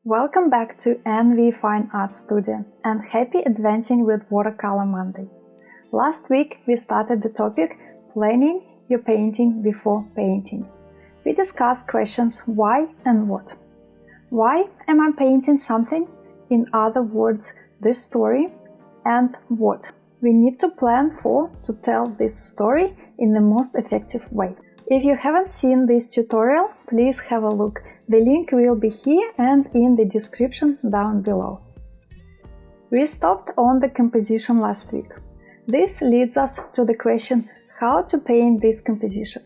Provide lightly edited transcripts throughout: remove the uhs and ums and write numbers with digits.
Welcome back to NVfineARTstudio and happy advancing with Watercolor Monday. Last week we started the topic planning your painting before painting. We discussed questions why and what. Why am I painting something? In other words, this story. And what we need to plan for to tell this story in the most effective way. If you haven't seen this tutorial, please have a look. The link will be here and in the description down below. We stopped on the composition last week. This leads us to the question how to paint this composition.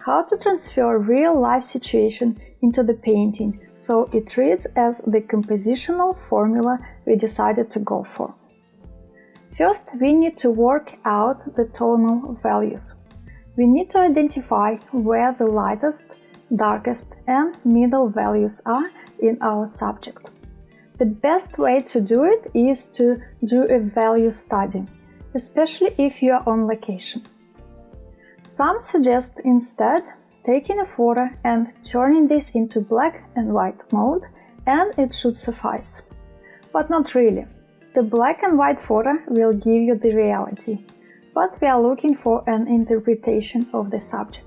How to transfer real-life situation into the painting so it reads as the compositional formula we decided to go for. First, we need to work out the tonal values. We need to identify where the lightest, darkest and middle values are in our subject. The best way to do it is to do a value study, especially if you are on location. Some suggest instead taking a photo and turning this into black and white mode, and it should suffice. But not really. The black and white photo will give you the reality, but we are looking for an interpretation of the subject.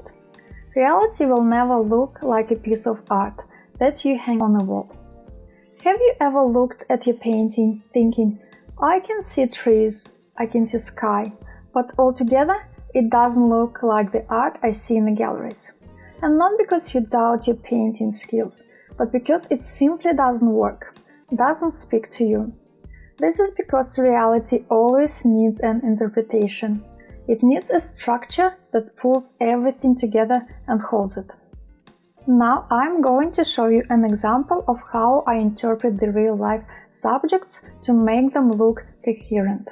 Reality will never look like a piece of art that you hang on a wall. Have you ever looked at your painting thinking, I can see trees, I can see sky, but altogether it doesn't look like the art I see in the galleries? And not because you doubt your painting skills, but because it simply doesn't work, doesn't speak to you. This is because reality always needs an interpretation. It needs a structure that pulls everything together and holds it. Now I'm going to show you an example of how I interpret the real-life subjects to make them look coherent.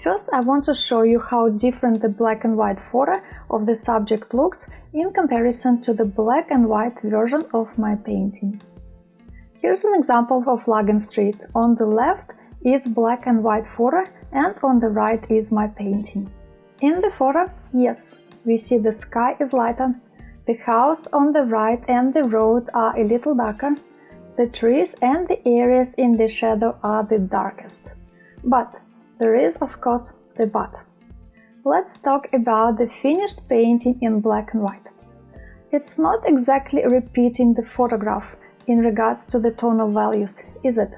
First, I want to show you how different the black and white photo of the subject looks in comparison to the black and white version of my painting. Here's an example of Logan Street. On the left is black and white photo and on the right is my painting. In the photo, yes, we see the sky is lighter, the house on the right and the road are a little darker, the trees and the areas in the shadow are the darkest. But there is, of course, the but. Let's talk about the finished painting in black and white. It's not exactly repeating the photograph in regards to the tonal values, is it?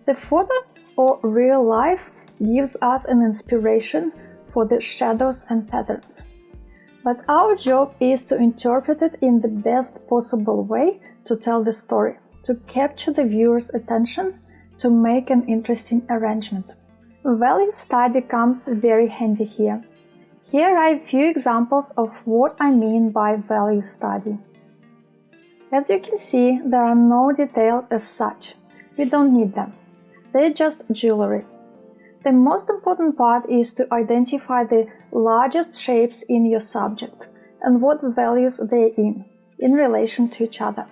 The photo or real life gives us an inspiration for the shadows and patterns. But our job is to interpret it in the best possible way to tell the story, to capture the viewer's attention, to make an interesting arrangement. Value study comes very handy here. Here are a few examples of what I mean by value study. As you can see, there are no details as such. We don't need them. They're just jewelry. The most important part is to identify the largest shapes in your subject and what values they're in relation to each other.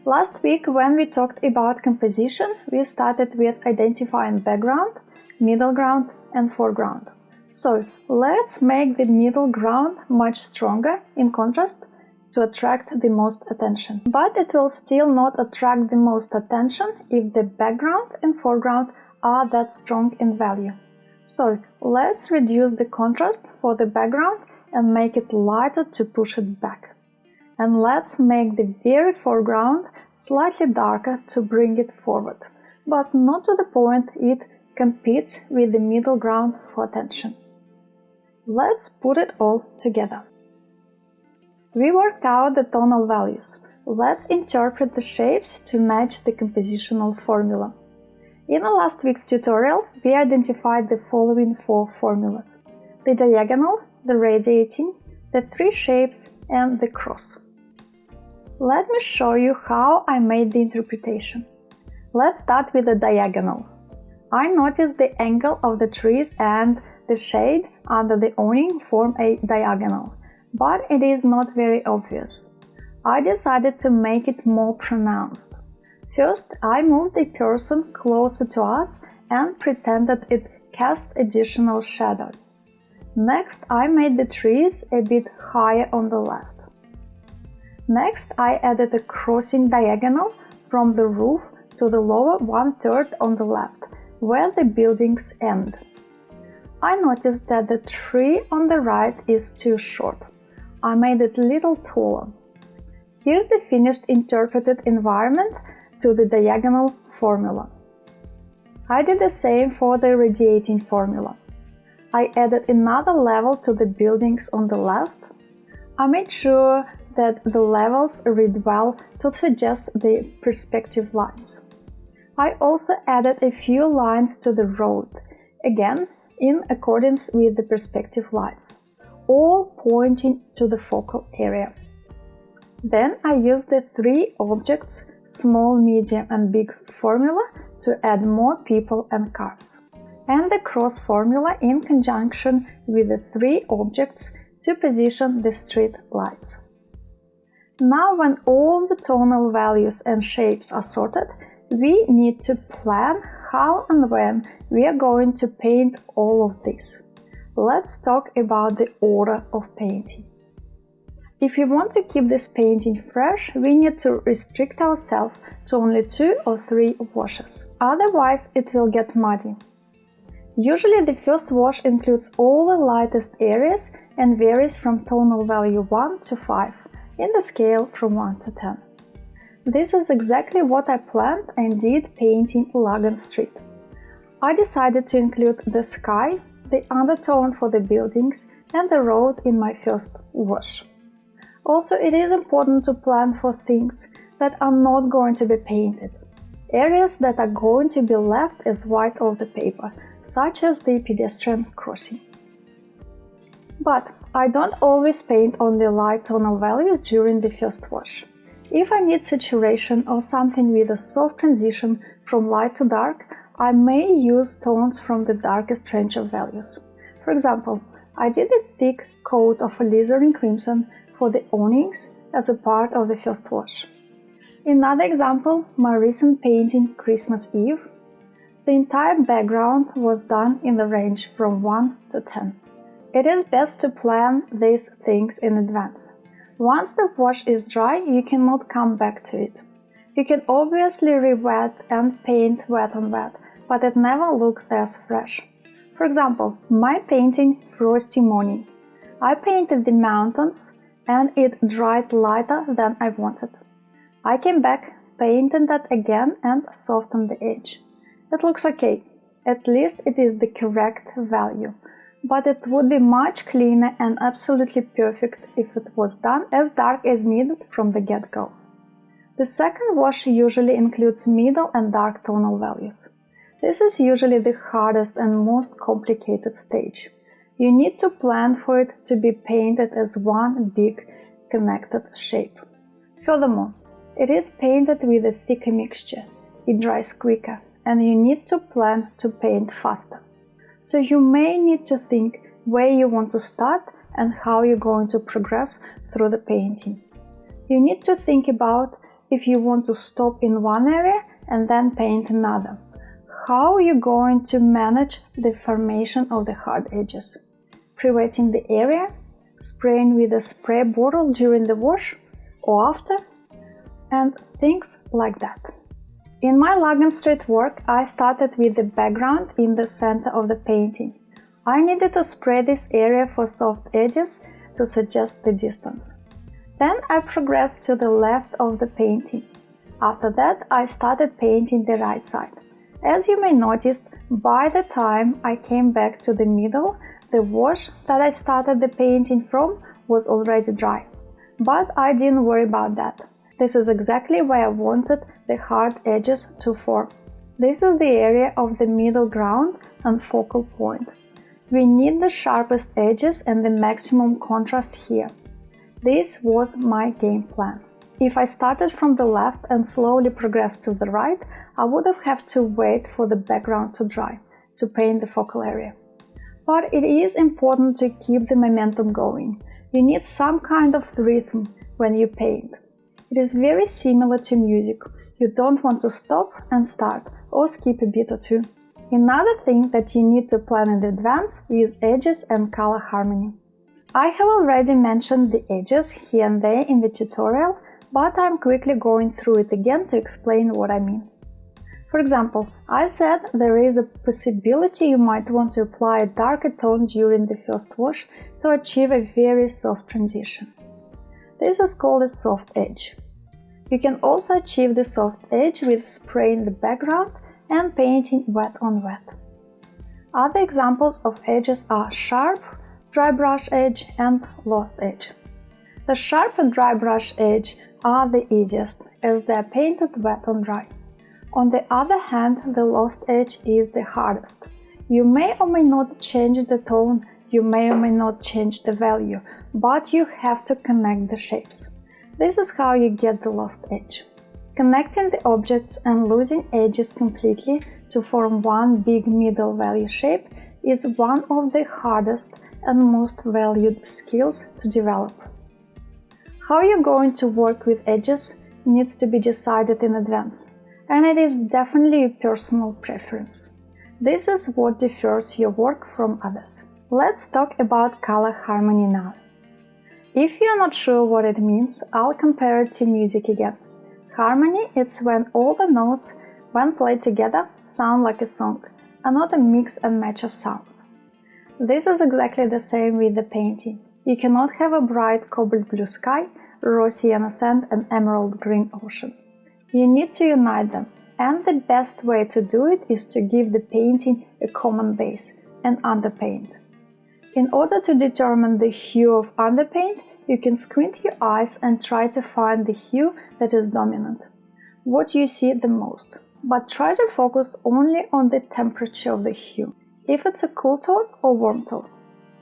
Last week, when we talked about composition, we started with identifying background, middle ground and foreground. So let's make the middle ground much stronger in contrast to attract the most attention. But it will still not attract the most attention if the background and foreground are that strong in value. So let's reduce the contrast for the background and make it lighter to push it back. And let's make the very foreground slightly darker to bring it forward, but not to the point it competes with the middle ground for attention. Let's put it all together. We worked out the tonal values. Let's interpret the shapes to match the compositional formula. In last week's tutorial, we identified the following 4 formulas: the diagonal, the radiating, the 3 shapes, and the cross. Let me show you how I made the interpretation. Let's start with the diagonal. I noticed the angle of the trees and the shade under the awning form a diagonal, but it is not very obvious. I decided to make it more pronounced. First, I moved a person closer to us and pretended it cast additional shadow. Next, I made the trees a bit higher on the left. Next, I added a crossing diagonal from the roof to the lower 1/3 on the left, where the buildings end. I noticed that the tree on the right is too short. I made it a little taller. Here's the finished interpreted environment to the diagonal formula. I did the same for the radiating formula. I added another level to the buildings on the left. I made sure that the levels read well to suggest the perspective lines. I also added a few lines to the road, again in accordance with the perspective lines, all pointing to the focal area. Then I used the 3 objects, small, medium and big formula to add more people and cars, and the cross formula in conjunction with the 3 objects to position the street lights. Now, when all the tonal values and shapes are sorted, we need to plan how and when we are going to paint all of this. Let's talk about the order of painting. If we want to keep this painting fresh, we need to restrict ourselves to only 2 or 3 washes. Otherwise, it will get muddy. Usually the first wash includes all the lightest areas and varies from tonal value 1 to 5 in the scale from 1 to 10. This is exactly what I planned and did painting Logan Street. I decided to include the sky, the undertone for the buildings and the road in my first wash. Also, it is important to plan for things that are not going to be painted, areas that are going to be left as white on the paper, such as the pedestrian crossing. But I don't always paint only light tonal values during the first wash. If I need saturation or something with a soft transition from light to dark, I may use tones from the darkest range of values. For example, I did a thick coat of alizarin crimson for the awnings as a part of the first wash. Another example, my recent painting Christmas Eve. The entire background was done in the range from 1 to 10. It is best to plan these things in advance. Once the wash is dry, you cannot come back to it. You can obviously re-wet and paint wet on wet, but it never looks as fresh. For example, my painting Frosty Morning. I painted the mountains and it dried lighter than I wanted. I came back, painted that again and softened the edge. It looks okay, at least it is the correct value, but it would be much cleaner and absolutely perfect if it was done as dark as needed from the get-go. The second wash usually includes middle and dark tonal values. This is usually the hardest and most complicated stage. You need to plan for it to be painted as one big connected shape. Furthermore, it is painted with a thicker mixture. It dries quicker, and you need to plan to paint faster. So you may need to think where you want to start and how you're going to progress through the painting. You need to think about if you want to stop in one area and then paint another. How you're going to manage the formation of the hard edges. Pre-wetting the area, spraying with a spray bottle during the wash or after, and things like that. In my Logan Street work, I started with the background in the center of the painting. I needed to spray this area for soft edges to suggest the distance. Then I progressed to the left of the painting. After that, I started painting the right side. As you may notice, by the time I came back to the middle, the wash that I started the painting from was already dry. But I didn't worry about that. This is exactly where I wanted the hard edges to form. This is the area of the middle ground and focal point. We need the sharpest edges and the maximum contrast here. This was my game plan. If I started from the left and slowly progressed to the right, I would have had to wait for the background to dry to paint the focal area. But it is important to keep the momentum going. You need some kind of rhythm when you paint. It is very similar to music. You don't want to stop and start or skip a beat or two. Another thing that you need to plan in advance is edges and color harmony. I have already mentioned the edges here and there in the tutorial, but I'm quickly going through it again to explain what I mean. For example, I said there is a possibility you might want to apply a darker tone during the first wash to achieve a very soft transition. This is called a soft edge. You can also achieve the soft edge with spraying the background and painting wet on wet. Other examples of edges are sharp, dry brush edge and lost edge. The sharp and dry brush edge are the easiest, as they are painted wet on dry. On the other hand, the lost edge is the hardest. You may or may not change the tone, you may or may not change the value, but you have to connect the shapes. This is how you get the lost edge. Connecting the objects and losing edges completely to form one big middle value shape is one of the hardest and most valued skills to develop. How you're going to work with edges needs to be decided in advance, and it is definitely a personal preference. This is what differs your work from others. Let's talk about color harmony now. If you're not sure what it means, I'll compare it to music again. Harmony is when all the notes, when played together, sound like a song, and not a mix and match of sounds. This is exactly the same with the painting. You cannot have a bright cobalt blue sky, raw sienna sand and emerald green ocean. You need to unite them, and the best way to do it is to give the painting a common base, an underpaint. In order to determine the hue of underpaint, you can squint your eyes and try to find the hue that is dominant, what you see the most, but try to focus only on the temperature of the hue, if it's a cool tone or warm tone.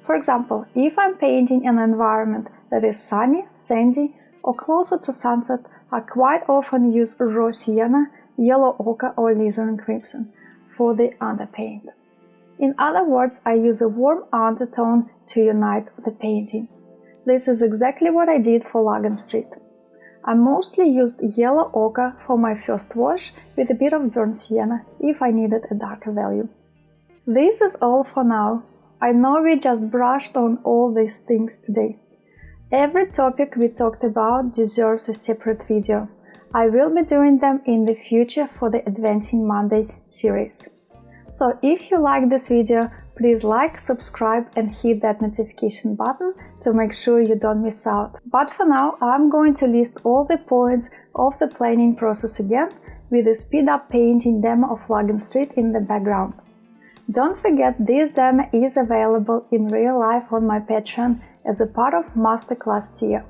For example, if I'm painting an environment that is sunny, sandy, or closer to sunset, I quite often use raw sienna, yellow ochre or alizarin crimson for the underpaint. In other words, I use a warm undertone to unite the painting. This is exactly what I did for Logan Street. I mostly used yellow ochre for my first wash with a bit of burnt sienna if I needed a darker value. This is all for now. I know we just brushed on all these things today. Every topic we talked about deserves a separate video. I will be doing them in the future for the Advancing Monday series. So if you like this video, please like, subscribe and hit that notification button to make sure you don't miss out. But for now, I'm going to list all the points of the planning process again with a speed-up painting demo of Logan Street in the background. Don't forget, this demo is available in real life on my Patreon as a part of Masterclass tier.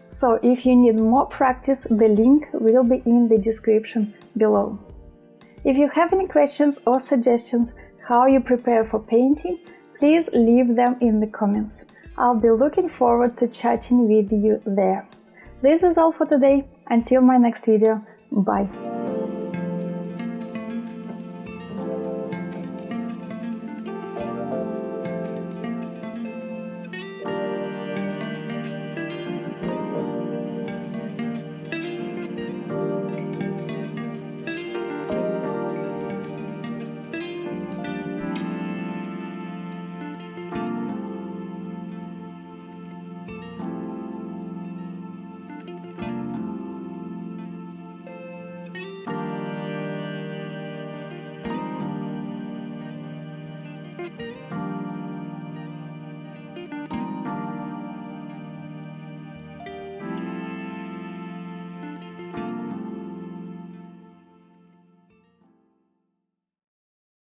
So if you need more practice, the link will be in the description below. If you have any questions or suggestions how you prepare for painting, please leave them in the comments. I'll be looking forward to chatting with you there. This is all for today. Until my next video, bye!